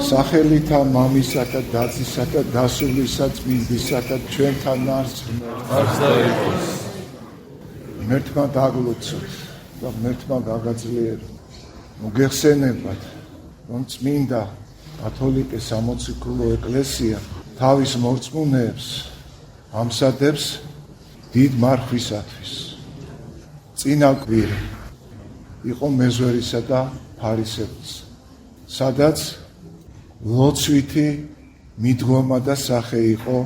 სახელითა მამისათა დაცისათა დასულისა წმინდისათა ჩვენთან არს ღმერთს ღმერთმა დაგლოცოთ და ღმერთმა გაგაძლიეროთ მოგეხსენებათ რომ წმინდა კათოლიკე სამოციქულო ეკლესია თავის მორწმუნეებს ამსადებს დიდ მარხვისათვის წინა კვირა იყო მეზვერისა და ფარისევის სადაც ლოცვითი მიდგომა და სახე იყო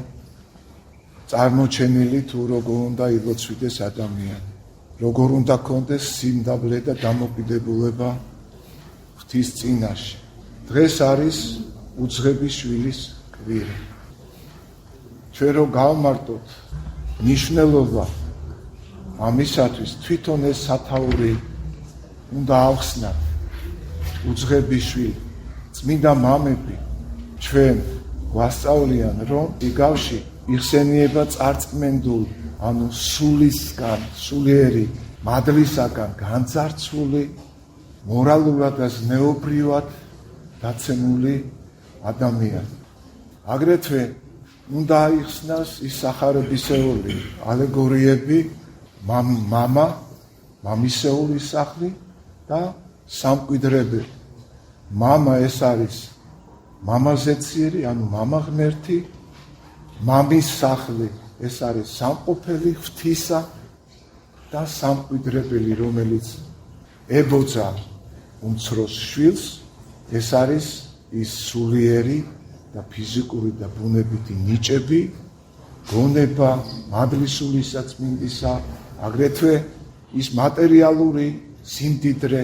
წარმოჩენილი თუ როგორ უნდა ილოცვიდეს ადამიანი როგორ უნდა ქონდეს სიმდაბლე და დამოკიდებულება ღვთის წინაშე დღეს არის უძღების შვილის კვირა ჩვენ რო გავმარტოთ მნიშვნელობა ამისათვის თვითონ ეს სათაური უნდა ავხსნათ უძღების შვილი წმინდა მამები ჩვენ გვასწავლიან რომ იგავში იხსენიება წარწმენდული ანუ სულისგან სულიერი მადლისაგან განძარცვული მორალურად და ზნეობრივად დაცემული ადამიანი აგრეთვე უნდა აიხსნას ის სახარებისეული ალეგორიები მამა მამისეულის სახლი და სამკვიდრებელი მამა ეს არის მამაზეციერი ანუ მამა ღმერთი მამის სახლი ეს არის სამყოფელი ღვთისა და სამკვიდრებელი რომელიც ებოძა უმცროს შვილს ეს არის ის სულიერი და ფიზიკური და ბუნებითი ნიჭები გონება მადლისულისა წმინდისა აგრეთვე ის მატერიალური სიმდიდრე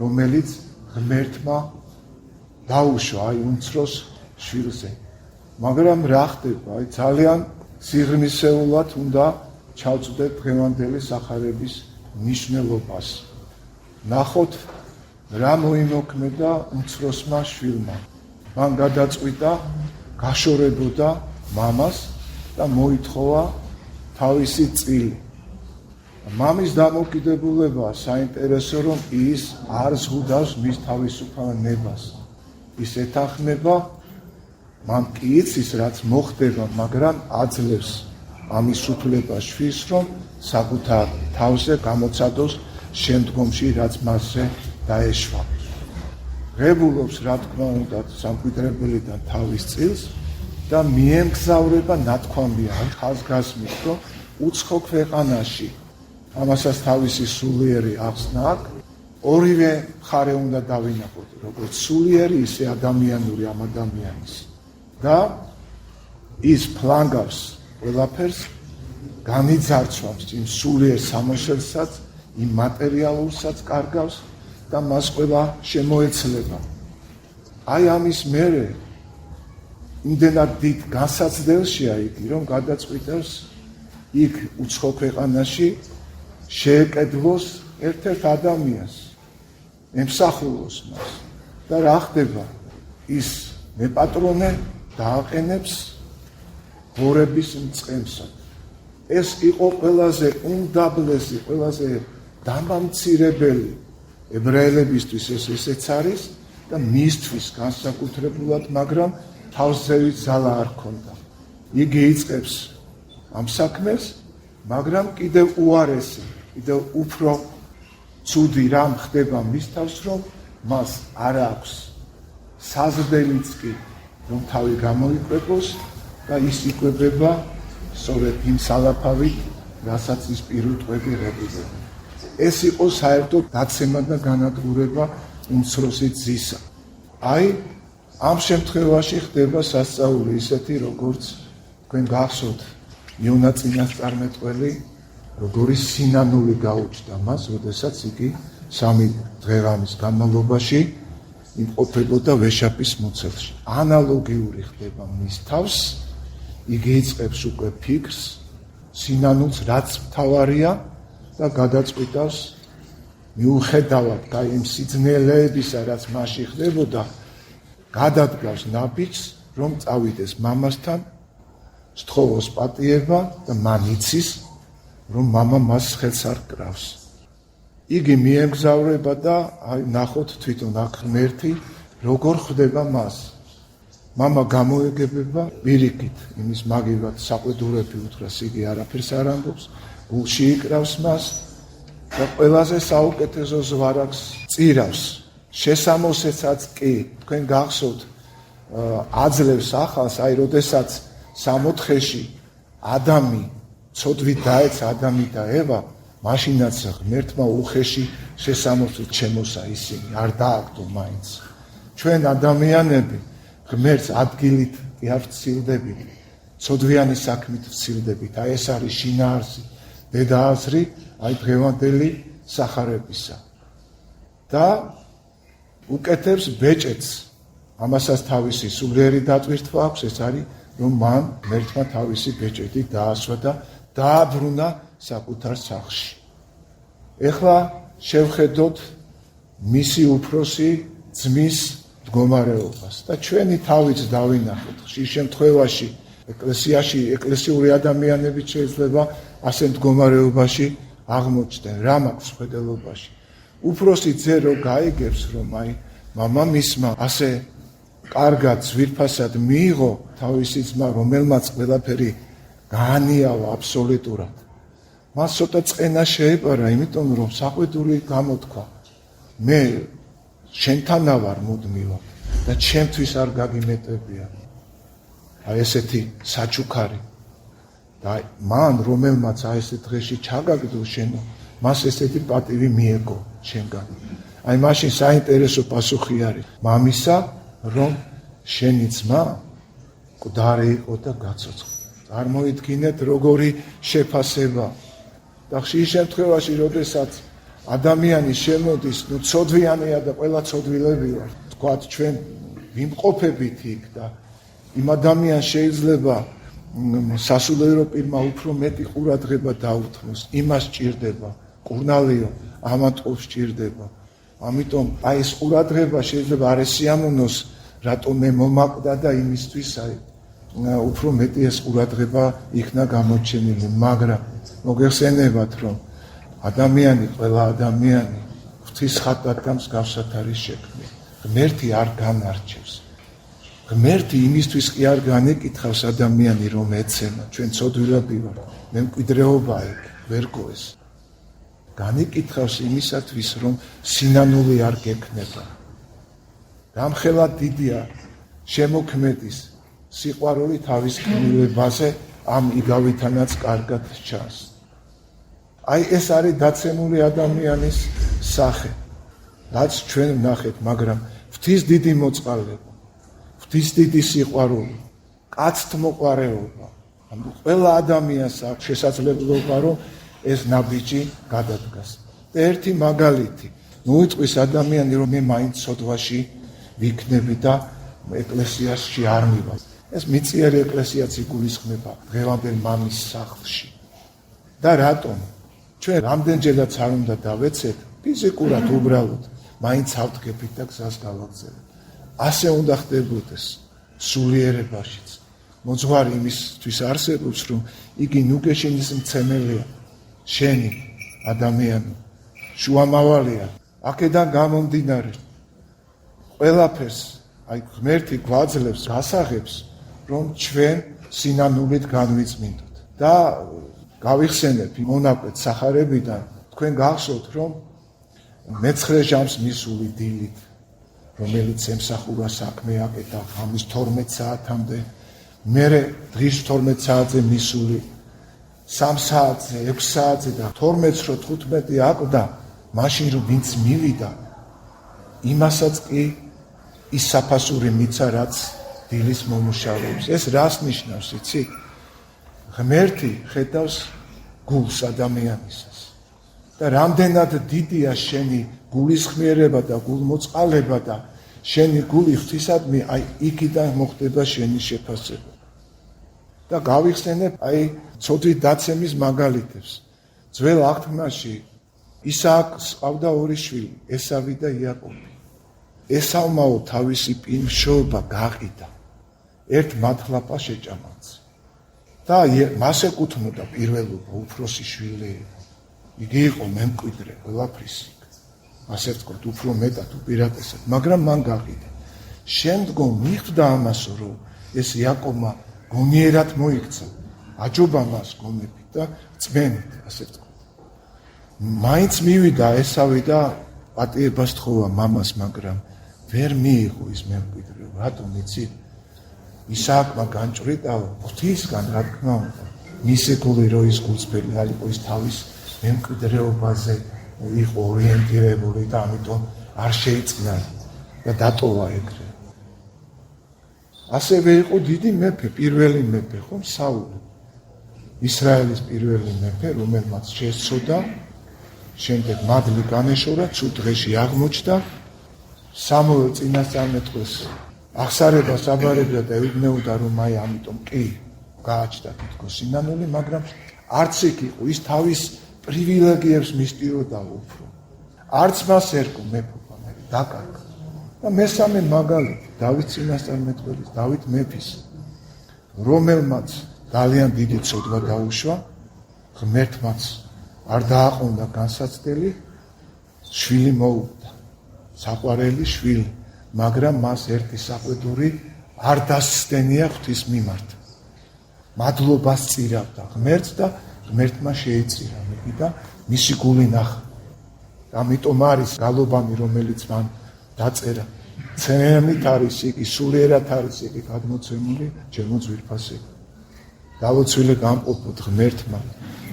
რომელიც ღმერთმა დაუშვა აი უმცროს შვილზე მაგრამ რა ხდება აი ძალიან სიღრმისეულად უნდა ჩავწვდეთ დღევანდელი სახარების მნიშვნელობას ნახოთ რა მოიმოქმედა უმცროსმა შვილმა მან გადაწყვიტა გაშორებოდა მამას და მოითხოვა თავისი წილი მამის დამოკიდებულება საინტერესო რომ ის არ ზღუდავს მის თავისუფალ ნებას ის ეთანხმება მან კი იცის რაც მოხდება მაგრამ აძლევს ამის უფლება შვილს რომ საკუთარ თავზე გამოცადოს შემდგომში რაც მასზე დაეშვა ღებულობს რა თქმა უნდა სამკვიდრებელიდან თავის წილს და მიემგზავრება ნათქვამია ხაზგასმით რომ უცხო ქვეყანაში ამასაც თავისი სულიერი ახსნა აქვს ორივე მხარე უნდა დავინახოთ როგორც სულიერი ისე ადამიანური ამ ადამიანის და ის ფლანგავს ყველაფერს განიძარცვავს იმ სულიერ სამოსელსაც იმ მატერიალურსაც კარგავს და მას ყველა შემოეცლება აი ამის მერე იმდენად დიდ განსაცდელშია იგი რომ გადაწყვიტავს იქ უცხო ქვეყანაში შეეკედლოს ერთ-ერთ ადამიანს ემსახუროს მას და რა ხდება ის მეპატრონე დააყენებს ღორების მწყემსად ეს იყო ყველაზე უმდაბლესი ყველაზე დამამცირებელი ებრაელებისთვის ესეც არის და მისთვის განსაკუთრებულად მაგრამ თავზევით ძალა არ ქონდა იგი იწყებს ამ საქმეს მაგრამ კიდევ უარესი კიდევ უფრო ცუდი რამ ხდება მის თავს რომ მას არ აქვს საზრდელიც კი რომ თავი გამოიკვებოს და ის იკვებება სწორედ იმ სალაფავით რასაც ის პირუტყვები ღებულობენ ეს იყო საერთოდ დაცემა და განადგურება უმცროსი ძისა აი ამ შემთხვევაში ხდება სასწაული ისეთი როგორც თქვენ გახსოვთ იონა წინასწარმეტყველი როგორი სინანული გაუჩნდა მას როდესაც იგი 3 დღე-ღამის განმავლობაში იმყოფებოდა ვეშაპის მუცელში ანალოგიური ხდება მის თავს იგი იწყებს უკვე ფიქრს სინანულს რაც მთავარია და გადაწყვიტავს მიუხედავად და იმ სიძნელეებისა რაც მასში ხდებოდა გადადგავს ნაბიჯს რომ წავიდეს მამასთან სთხოვოს პატიება და მან იცის რომ მამა მას ხელს არ კრავს იგი მიემგზავრება და ნახოთ თვითონ აქ ღმერთი როგორ ხვდება მას. მამა გამოეგებება პირიქით, იმის მაგივრად საყვედურები უთხრას, იგი არაფერს არ ამბობს, გულში იკრავს მას და ყველაზე საუკეთესო ზვარაკს წირავს. შესამოსეცაც კი, თქვენ გახსოვთ, აძლევს ახალს, როდესაც 64-ში ადამი ცოდვით დაეცა ადამი და ევა, მაშინაც ღმერთმა უხეში შესამოსვით შემოსა ისინი, არ დააგდო მაინც. ჩვენ ადამიანები ღმერთს ადგილით კი არ ვცილდებით, ცოდვიანი საქმით ვცილდებით. ეს არის შინაარსი, დედააზრი, დღევანდელი სახარებისა. და უკეთებს ბეჭედს, ამასაც თავისი სულიერი დატვირთვა აქვს, ეს არის, რომ მან ღმერთმა თავისი ბეჭედი დაასვა და დააბრუნა საკუთარ სახლში. ეხლა შევხედოთ მისი უფროსი ძმის მდგომარეობას და ჩვენი თავიც დავინახოთ. ხშირ შემთხვევაში ეკლესიაში, ეკლესიური ადამიანებიც შეიძლება ასე მდგომარეობაში აღმოჩნდნენ. რა მაქვს ხედელობაში? უფროსი ძე რო გაიგებს, რომ მამა მისმა ასე კარგად ძვირფასად მიიღო თავისი ძმა, რომელმაც ყველაფერი გაანიავა აბსოლუტურად. მას ცოტა წენა შეეპარა, იმიტომ რომ საყვედური გამოთქვა. მე შენთანა ვარ მუდმივად და ჩემთვის არ გაგიმეტებია. ესეთი საჩუქარი. და მან რომელმაც ეს დღეში ჩაგაგდო შენო, მას ესეთი პატივი მიეგო შენგან. მაშინ საინტერესო პასუხი არის მამისა, რომ შენი ძმა მკვდარი იყო და გაცოცხლა. წარმოიდგინეთ როგორი შეფასება. და ხშირ შემთხვევაში, როდესაც ადამიანი შემოდის, ცოდვიანია და ყველა ცოდვილები ვარ, თქვათ ჩვენ ვიმყოფებით იქ და იმ ადამიანს შეიძლება სასულიერო პირმა უფრო მეტი ყურადღება დაუთმოს, იმას ჭირდება, კურნალიო, ამატყობს ჭირდება. ამიტომ ეს ყურადღება შეიძლება არ ესიამოვნოს, რატომ მე მომაკვდა და იმისთვის უფრო მეტი ეს ყურადღება იქნა გამოჩენილი, მაგრამ მოგეხსენებათ, რომ ადამიანი, ყველა ადამიანი ღვთის ხატად და მსგავსად არის შექმნილი. ღმერთი არ განარჩევს. ღმერთი იმისთვის კი არ განეკითხავს ადამიანი, რომ ეცემა, ჩვენ ცოდვილები ვარ, მემკვიდრეობა ეგ ვერ გოეს. განეკითხავს იმისათვის, რომ სინანული არ გექნება. რამხელა დიდია შემოქმედის სიყვარული თავის ქმნილებაზე, ამ იგავითანაც კარგად ჩანს. ეს არის დაცემული ადამიანის სახე, რაც ჩვენ ვნახეთ, მაგრამ ღვთის დიდი მოწყალება, ღვთის დიდი სიყვარული, კაცთმოყვარეობა. ყველა ადამიანს აქვს შესაძლებლობა, რომ ეს ნაბიჯი გადადგას. და ერთი მაგალითი, მოიწვის ადამიანი, რომ მე მაინც ცოდვაში ვიქნები და ეკლესიაში არ მივა. ეს მიწიერი ეკლესიაც იგულისხმება დღევანდელ მამის სახლში. და რატომ? ჩვენ რამდენჯერაც არ უნდა დავეცეთ, ფიზიკურად უბრალოდ, მაინც ავდგებით და გზას გავაგზავნებთ. ასე უნდა ხდებოდეს სულიერებაშიც. მოძღვარი იმისთვის არსებობს, რომ იგი ნუგეშინის მცემელია, შენი ადამიანი, შუამავალია, აქედან გამომდინარე. ყველაფერს, ღმერთი გვაძლევს, გასაღებს, რომ ჩვენ სინანულით განვიწმინდოთ. და გავიხსენებ მონაკვეთ სახარებიდან, თქვენ გახსოვთ, რომ მე-9 ჟამს მისული დილით, რომელიც ემსახურა საქმე აკეთა ღამის 12 საათამდე, მერე დღის 12 საათზე მისული, 3 საათზე, 6 საათზე და 12-ს რო 15 აკვდა, მაშინ რომ ვინც მივიდა, იმასაც კი ის საფასური მიცა, რაც დილის მომუშავეებს. ეს რას ნიშნავს, იცი? ღმერთი ხედავს გულს ადამიანისას. და რამდენად დიდია შენი გულისხმიერება და გულმოწყალება და შენი გული ღვთისადმი, იქიდან მოხდება შენი შეფასება. და გავიხსენებ ცოდვით დაცემის მაგალითებს. ძველ აღთქმაში ისააკს ყავდა 2 შვილი, ესავი და იაკობი. ესავმაო თავისი პირმშობა გაყიდა, ერთ მათლაპა შეჭამაც. და მას ეკუთვნოდა პირველობა, უფროსი შვილი. იგი იყო მემკვიდრე ყველაფრის, ასე ვთქვათ, უფრო მეტად უპირატესად, მაგრამ მან გაყიდა. შემდგომ მიხვდა ამას, რომ ეს იაკობმა გონიერად მოიქცა, აჯობა მას გონებით და წმენით, ასე ვთქვათ. მაინც მივიდა ესავი და პატიებას თხოვა მამას, მაგრამ ვერ მიიღო ის მემკვიდრე. რატომ იცით? ისააკმა განჭვრიტა ღვთისგან, რა თქმა უნდა, მის ეგოლი რო ის გულწრფელი არ იყო, ის თავის მემკვიდრეობაზე იყო ორიენტირებული და ამიტომ არ შეიწნა და დატოვა ეგრე. ასევე იყო დიდი მეფე, პირველი მეფე, ხომ, საული. ისრაელის პირველი მეფე, რომელმაც შესწოდა, შემდეგ მადლი განეშორა, ცუდ დღეში აღმოჩნდა, სამუელ წინასწარმეტყველს აღსარებას აბარებდა და ეუბნეოდა, რომ აი ამიტომ კი გააჩნდა თითქოს სინანული, მაგრამ არც იქ იყო, ის თავის პრივილეგიებს მისდიოდა უფრო. არც მას ერგო მეფობა, დაკარგა. და მესამე მაგალითი, დავით წინასწარმეტყველის, დავით მეფის, რომელმაც ძალიან დიდი ცოდვა დაუშვა, ღმერთმაც არ დააყენდა განსაცდელი, შვილი მოუვდა, საყვარელი შვილი, მაგრამ მას ერთი საყვედური არ დასცდენია ღვთის მიმართ. მადლობას წირავდა ღმერთს და ღმერთმა შეეწირა მეფე და მისი გული ნახა. ამიტომ არის გალობანი, რომელიც მან დაწერა. ცენემით არის იგი, სულიერად არის იგი გადმოცემული ჩემო ძვირფასი. დავოცვილი გამყოფოთ ღმერთმა.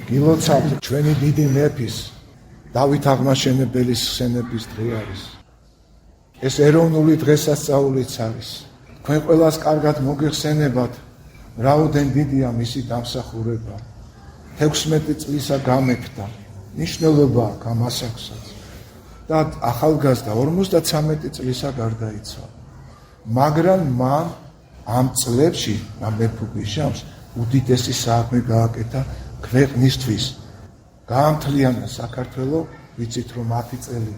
გილოცავთ ჩვენი დიდი მეფის, დავით აღმაშენებელის ხსენების დღე არის. ეს ეროვნული დღესასწაულიც არის. თქვენ ყველას კარგად მოგეხსენებათ, რაოდენ დიდია მისი დამსახურება. 16 წლისა გამეფდა, ნიშნულობა აქვს ამ ასაკსაც. და ახალგაზრდა 53 წლისა გარდაიცვალა. მაგრამ მან ამ წლებში, ამ მეფობის ჟამს, უდიდესი საქმე გააკეთა ქვეყნისთვის. გაამთლიანა საქართველო, ვიცით რომ 10 წელი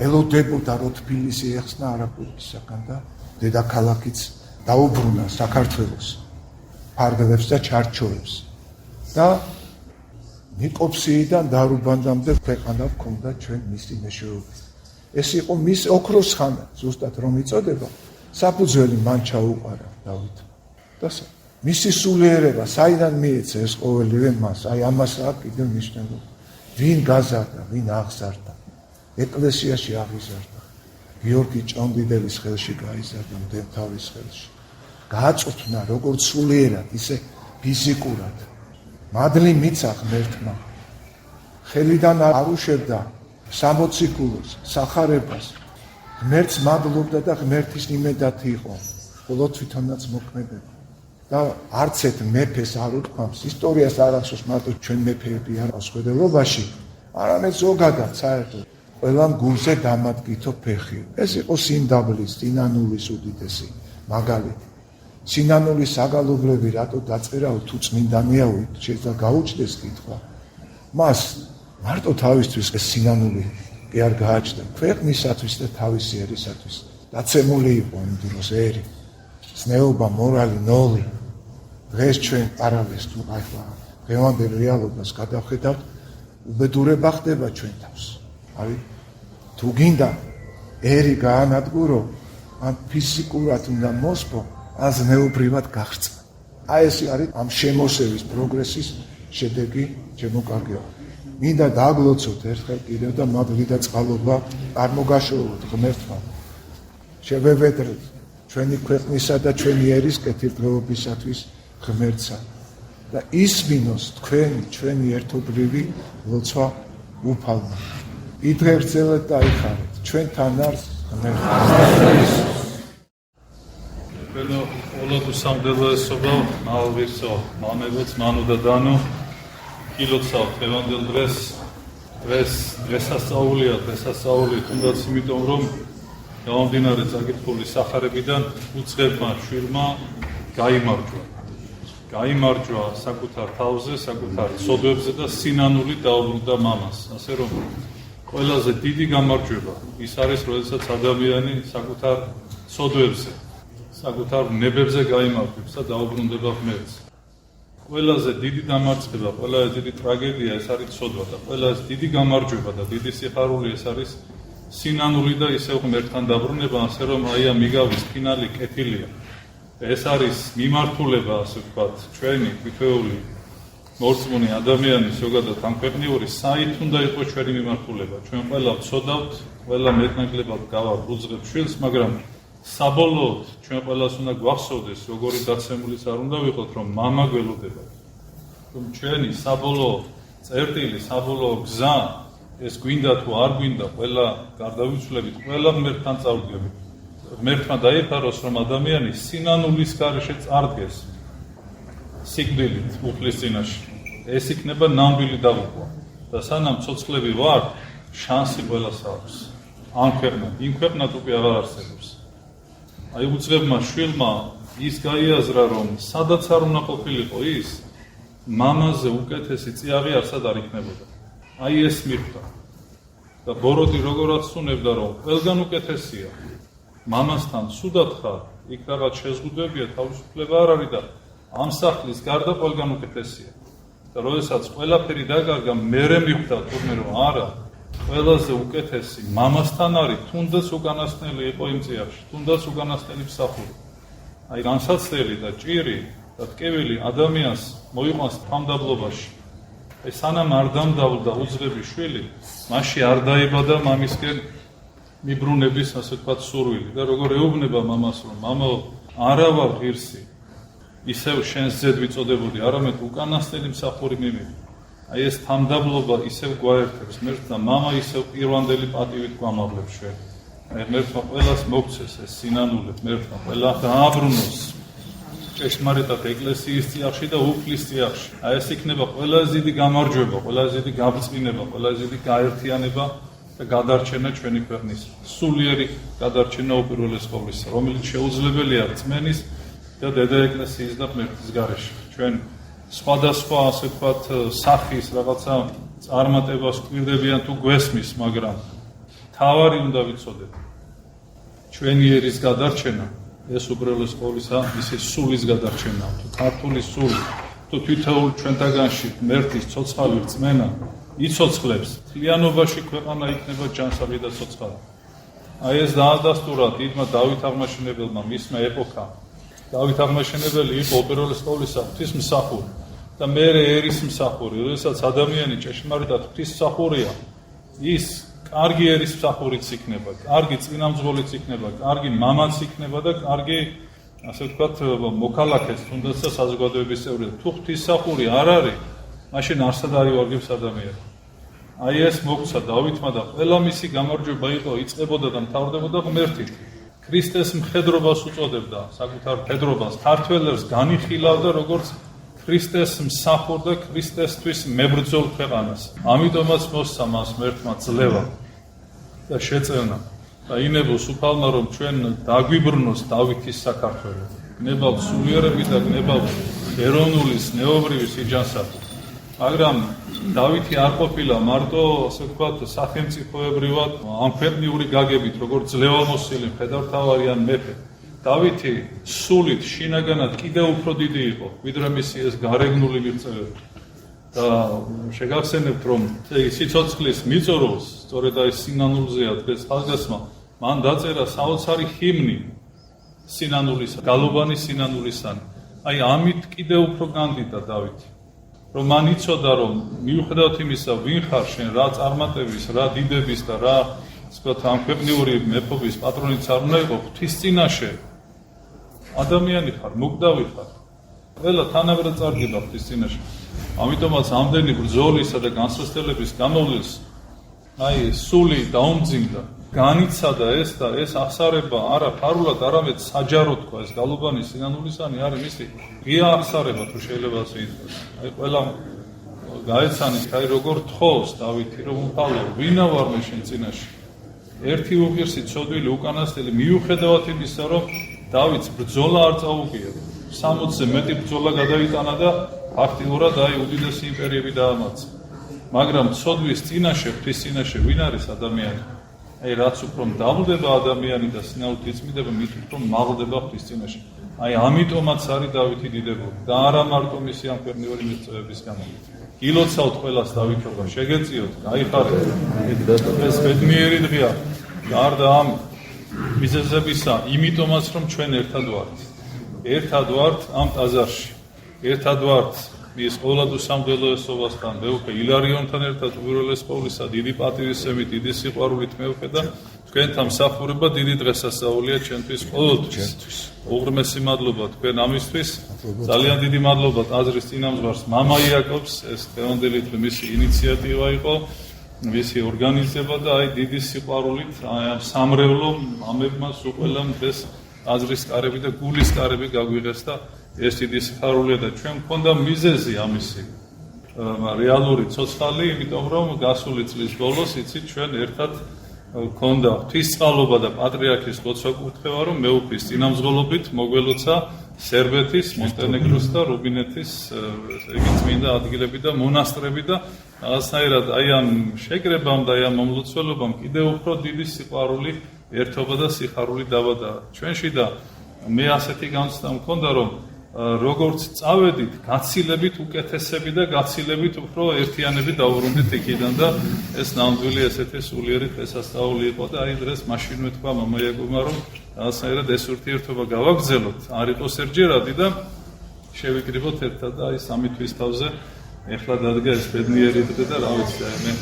ელოდებოდა რომ თბილისი ეხსნა არაბეთისაგან და დედაქალაქიც დაუბრუნა საქართველოს ფარგლებს და ჩარჩოებს. და ნიკოფსიიდან დარუბანდამდე ქვეყანა ჰქონდა ჩვენ მისი მეშვეობით. ეს იყო მის ოქროს ხანა, ზუსტად რომ იწოდება, საფუძველი მან ჩაუყარა დავითმა. და მისი სულიერება, საიდან მიეცა ეს ყოველივე მას, აი ამასაა კიდევ მნიშვნელობა. ვინ გაზარდა, ვინ აღზარდა, ეკლესიაში აღიზარდა, გიორგი ჭონდიდელის ხელში გაიზარდა, მდევთავის ხელში. გააწვთნა როგორც სულიერად, ისე ფიზიკურად. მადლი მიცა ღმერთმა. ხელიდან არ უშევდა სამოციქულოს, სახარებას. ღმერთს მადლობდა და ღმერთის იმედად იყო, ხოლო თვითონაც მოქმედება. და არც ერთ მეფეს არ უთქვამს, ისტორიას არ ახსოვს მარტო ჩვენ მეფეები არ ასხვედელობაში, არამედ ზოგადად საერთოდ ყველამ გულზე დამადგითო ფეხი. ეს იყო სინდაბლის, სინანულის უდიდესი მაგალითი. სინანულის საგალობლები რატო დაწერაო, თუ წმინდანიაო, შეიძლება გაუჩნდეს კითხვა. მას მარტო თავისთვის ეს სინანული კი არ გააჩნდა, ქვეყნისათვის და თავისი ერისათვის. დაცემული იყო იმ დროს ერი, ზნეობა, მორალი, ნოლი. დღეს ჩვენ არავის თუ ახლა დღევანდელ რეალობას გადავხედავთ, უბედურება ხდება ჩვენ თავს. აი, თუ გინდა ერი გაანადგურო, ან ფიზიკურად უნდა მოსპო, ან ზნეობრივად გაღწვა. აი ეს არის ამ შემოსევის პროგრესის შედეგი, ჩემო კარგიო. მინდა დაგლოცოთ ერთხელ კიდევ და მადლი და წყალობა არ მოგაშოროთ ღმერთმა. შევევედრეთ ჩვენი ქვეყნისა და ჩვენი ერის კეთილდღეობისათვის ღმერთსა და ისმინოს ჩვენი ერთობლივი ლოცვა უფალმა. იდღერძელეთ და აიხარეთ, ჩვენთან არის ღმერთი. Bueno, όλα του სამდელოესობა, მალვირსო, მამებოც, მანუ და დანუ, კილოცავ, ხევანდელ დღესასწაული, თუნდაც იმიტომ, რომ გამომდინარე წაკითხული სახარებიდან უცხებმა შვილმა გაიმარჯვა საკუთარ თავზე, საკუთარ ცოდვებზე და სინანული დაუბრუნდა მამას. ასე რომ ყველაზე დიდი გამარჯვება ის არის, როდესაც ადამიანი საკუთარ ცოდვებზე, საკუთარ ნებებზე გაიმარჯვებს და დაუბრუნდება ღმერთს. ყველაზე დიდი დამარცხება, ყველაზე დიდი ტრაგედია ეს არის ცოდვა და ყველაზე დიდი გამარჯვება და დიდი სიხარული ეს არის სინანული და ისევ ღმერთთან დაბრუნება, ასე რომ აი ამ მიგავის ფინალი კეთილია. ეს არის მიმართულება, ასე ვთქვათ, ჩვენი თითოეული მორწმუნე ადამიანის ზოგადად ამ ქვეყნიური საით უნდა იყოს ჩვენი მიმართულება. ჩვენ ყველა ვცოდავთ, ყველა მეტნაკლებად გავართ უძღებ შვილს, მაგრამ საბოლოოდ ჩვენ ყველას უნდა გვახსოვდეს, როგორი დაცემულიც არ უნდა ვიყოთ, რომ მამა გველოდება. რომ ჩვენი საბოლოო წერტილი, საბოლოო გზა ეს გვინდა თუ არ გვინდა, ყველა გარდავიცვლებით, ყველა ღმერთთან წავდგებით. ღმერთმა დაიფაროს, რომ ადამიანი სინანულის გარეშე წარდგეს სიკვდილით უფლის წინაშე. ეს იქნება ნამდვილი დაღუპვა. და სანამ ცოცხლები ვარ, შანსი ყველას აქვს. ამ ქვეყნად, იმ ქვეყნად უკვე აღარ არსებობს. აი უძღებმა შვილმა ის გაიაზრა, რომ სადაც არ უნდა ყოფილიყო ის, მამაზე უკეთესი წიაღი არსად არ იქნებოდა. აი ეს მიხვდა. და ბოროტი როგორაც სუნებდა, რომ ყველგან უკეთესია. მამასთან ცუდად ხარ, იქ რაღაც შეზღუდვებია, თავისუფლება არ არის და ამ სახლის გარდა ყველგან უკეთესია. და როდესაც ყველაფერი დაკარგა, მერე მიხვდა თურმე რომ არა, ყველაზე უკეთესი მამასთან არის, თუნდაც უკანასკნელი იყო იმ წიაღში, თუნდაც უკანასკნელი მსახური. აი განსაცდელი და ჭირი და ტკივილი ადამიანს მოიყვანს თავმდაბლობაში. აი სანამ არ დამდავლდა უძღები შვილი, მაშინ არ დაიბადა მამისკენ მიბრუნების, ასე ვთქვათ, სურვილი და როგორ ეუბნება მამას, რომ მამაო, არა ვარ ღირსი, ისევ შენს ძედ ვიწოდებოდი, არამედ უკანასკნელი მსახური მიმიღე. აი ეს თამდაბლობა ისევ გვაერთებს ღმერთს და მამა ისევ პირვანდელი პატივით გვამავლებს ჩვენ. აი ღმერთმა ყველას მოგცეს ეს სინანული, ღმერთმა ყველა დააბრუნოს ჭეშმარიტად ეკლესიის წიაღში და უფლის წიაღში. აი ეს იქნება ყველაზე დიდი გამარჯვება, ყველაზე დიდი გაბრწყინება, ყველაზე დიდი გაერთიანება და გადარჩენა ჩვენი ქვეყნის. სულიერი გადარჩენა უპირველეს ყოვლისა, რომელიც შეუძლებელია რწმენის და დედა ეკლესიის და ღმერთის გარეშე. ჩვენ სხვადასხვა, ასე ვთქვათ, სახის რაღაცა წარმატებას გვირდებიან თუ გვესმის, მაგრამ თავარი უნდა ვიცოდეთ. ჩვენი ერის გადარჩენა, ეს უპირველეს ყოვლისა მისი სულის გადარჩენა, თუ ქართული სული, თუ თითოეულ ჩვენთაგანში ღმერთის ცოცხალი რწმენა იცოცხლებს, მთლიანობაში ქვეყანა იქნება ჯანსაღი და ცოცხალი. აი ეს დაადასტურა დიდმა დავით აღმაშენებელმა მისმა ეპოქამ. დავით აღმაშენებელი იყო უპირველეს ყოვლისა ღვთისმსახური და მერე ერის მსახური. როდესაც ადამიანი ჭეშმარიტად ღვთისმსახურია, ის კარგი ერის მსახურიც იქნება, კარგი წინამძღოლიც იქნება, კარგი მამაც იქნება და კარგი, ასე ვთქვათ, მოქალაქეც, თუნდაც და საზოგადოების წევრი. თუ ღვთისმსახური არ არის, მაშინ არსად არ ივარგებს ადამიანი. აი ეს მოგცა დავითმა და ყველა მისი გამარჯვება იყო, იწყებოდა და მთავრდებოდა ღმერთით. ქრისტეს მხედრობას უწოდებდა, საკუთარ მხედრობას, ქართველებს განიხილავდა როგორც ქრისტეს მსახურ და ქრისტესთვის მებრძოლ ქვეყანას. ამიტომაც მოსცა მას ღმერთმა ძლევა და შეწევნა და ინებოს უფალმა, რომ ჩვენ დაგვიბრუნოს დავითის საქართველო. გნებავთ სულიერები და გნებავთ ეროვნული, ზნეობრივი სიჯანსაღი. მაგრამ დავითი არ ყოფილა მარტო, ასე ვთქვათ, სახელმწიფოებრივად ამ ქვეყნიური გაგებით, როგორც ძლევამოსილი მხედართავარი ან მეფე. დავითი სულით შინაგანად კიდევ უფრო დიდი იყო, ვიდრე მისი ეს გარეგნული მიღწევები. და შეგახსენებთ, რომ სიცოცხლის მიწორულს, სწორედ აი სინანულზეა დღეს ხალხასმა, მან დაწერა საოცარი ჰიმნი სინანულისა, გალობანი სინანულისანი. აი ამით კიდევ უფრო განდიდა დავითი. რომ მან იცოდა, რომ მიუხედავად იმისა, ვინ ხარ შენ, რა წარმატების, რა დიდების და რა, ვთქვათ, ამ ქვეყნიური მეფობის პატრონიც არ უნდა იყო, ღვთის წინაშე ადამიანი ხარ, მოკდავი ხარ. ყველა თანაბრად წარგება ღვთის წინაშე. ამიტომაც ამდენი ბრძოლისა და განსაცდელების გამოვლენს აი სული დაუმძიმდა, განიცადა ეს და ეს აღსარება არა ფარულად, არამედ საჯაროდ თქვა, ეს გალობანი სინანულისანი არის მისი ღია აღსარება, თუ შეიძლება ასე ითქვას. აი ყველა გაეცანით, აი როგორ თხოვს დავითი, რომ უფალო, ვინა ვარ მე შენ წინაშე. ერთი უღირსი ცოდვილი უკანასკნელი, მიუხედავად იმისა, რომ დავითს ბრძოლა არ წაუგია, 60-ზე მეტი ბრძოლა გადაიტანა და ფაქტიურად აი უდიდესი იმპერიები დაამარცხა. მაგრამ ცოდვის წინაშე, ღვთის წინაშე ვინ არის ადამიანი? აი რაც უფრო მდაბლდება ადამიანი და სინაუთ იწმიდება, მით უფრო მაღლდება ღვთის წინაშე. აი ამიტომაც არის დავითი დიდებული და არა მარტო მისი ამ ქვეყნიური მიღწევების გამო. გილოცავთ ყველას დავითობა, შეგეწიოთ, გაიხარეთ. ეს ბედნიერი დღეა. გარდა ამ მიზეზებისა, იმიტომაც რომ ჩვენ ერთად ვართ. ერთად ვართ ამ ტაძარში. ერთად ვართ ის ყოვლადო სამღვდელოებასთან, მეუღე ილარიონთან ერთად უპირველეს ყოვლისა დიდი პატივისცემით, დიდი სიყვარულით მეუღე და თქვენთან მსახურება დიდი დღესასწაულია ჩვენთვის ყოველთვის. უღრმესი მადლობა თქვენ ამისთვის. ძალიან დიდი მადლობა ტაძრის წინამძღვარს მამა იაკობს, ეს დღევანდელი დღე მისი ინიციატივა იყო, მისი ორგანიზება და აი დიდი სიყვარულით ამ სამრევლო მამებმა სულ ყველამ დღეს ტაძრის კარები და გულის კარები გაგვიღეს და ეს დიდი სიხარულია და ჩვენ მქონდა მიზეზი ამისი რეალური ცოცხალი, იმიტომ რომ გასული წლის ბოლოს იცით ჩვენ ერთად მქონდა ღვთისწყალობა და პატრიარქის ლოცვა კურთხევა, რომ მეუფის წინამძღოლობით მოგველოცა სერბეთის, მონტენეგროს და რუბინეთის იგი წმინდა ადგილები და მონასტრები და რაღაცნაირად აი ამ შეკრებამ და აი ამ მომლოცველობამ კიდევ უფრო დიდი სიყვარული, ერთობა და სიხარული დაბადა ჩვენში და მე ასეთი განცდა მქონდა, რომ როგორც წავედით, გაცილებით უკეთესები და გაცილებით უფრო ერთიანები დავუბრუნდით იქიდან და ეს ნამდვილი ესეთი სულიერი დღესასწაული იყო და აი დღეს მაშინვე თქვა მამა იაკობმა, რომ რაღაცნაირად ეს ურთიერთობა გავაგრძელოთ, არ იყოს ერთჯერადი და შევიკრიბოთ ერთად და აი სამი თვის თავზე ეხლა დადგა ეს ბედნიერი დღე და რა ვიცი, მე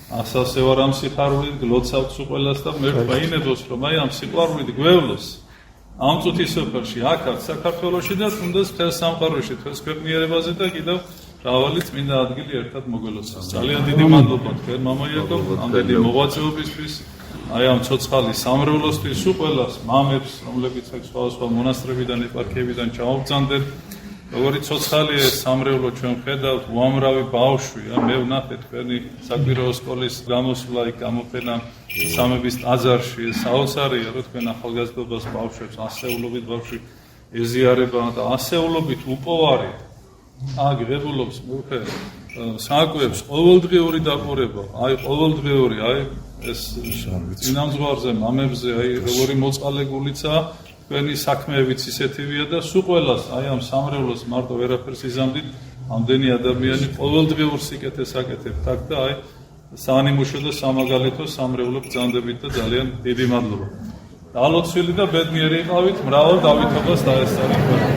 ასავსე ვარ ამ სიხარულით, გლოცავთ სულ ყველას და მე ვაინებოს, რომ აი ამ სიყვარულით გვევლოს ამ წუთის სოფელში, აქაც საქართველოში და თუნდაც მთელ სამყაროში, თელს ქვეყნიერებაზე და კიდევ მრავალი წმინდა ადგილი ერთად მოგველოცოს. ძალიან დიდი მადლობა თქვენ მამა იაკობ, ამდენი მოღვაწეობისთვის, აი ამ ცოცხალი სამრევლოსთვის, სულ ყველას, მამებს, რომლებიც აქ სხვადასხვა მონასტრებიდან, ეპარქიებიდან ჩამოვბრძანდნენ. როგორი ცოცხალი ეს სამრევლო ჩვენ ხედავთ, უამრავი ბავშვი, მე ვნახე თქვენი საკვირაო სკოლის გამოსვლა, იქ გამოფენა სამების ტაძარში, საოცარია, რომ თქვენ ახალგაზრდობას ბავშვებს, ასეულობით ბავშვი ეზიარება და ასეულობით უპოვარი აგრებულობს მეუღე საკვებს ყოველდღიური დაყურება, აი ყოველდღიური, აი ეს წინამძღვარზე, მამებზე, აი როგორი მოწყალებულიცაა თქვენი საქმეებიც ისეთივია და სულ ყველას აი ამ სამრევლოს მარტო ვერაფერს იზამდით, ამდენი ადამიანი ყოველდღიურ სიკეთეს აკეთებთ აქ და აი საანიმუშო და სამაგალითო სამრევლო ბრძანდებით და ძალიან დიდი მადლობა. დალოცვილი და ბედნიერი იყავით, მრავალ დავითობას დაესწარით.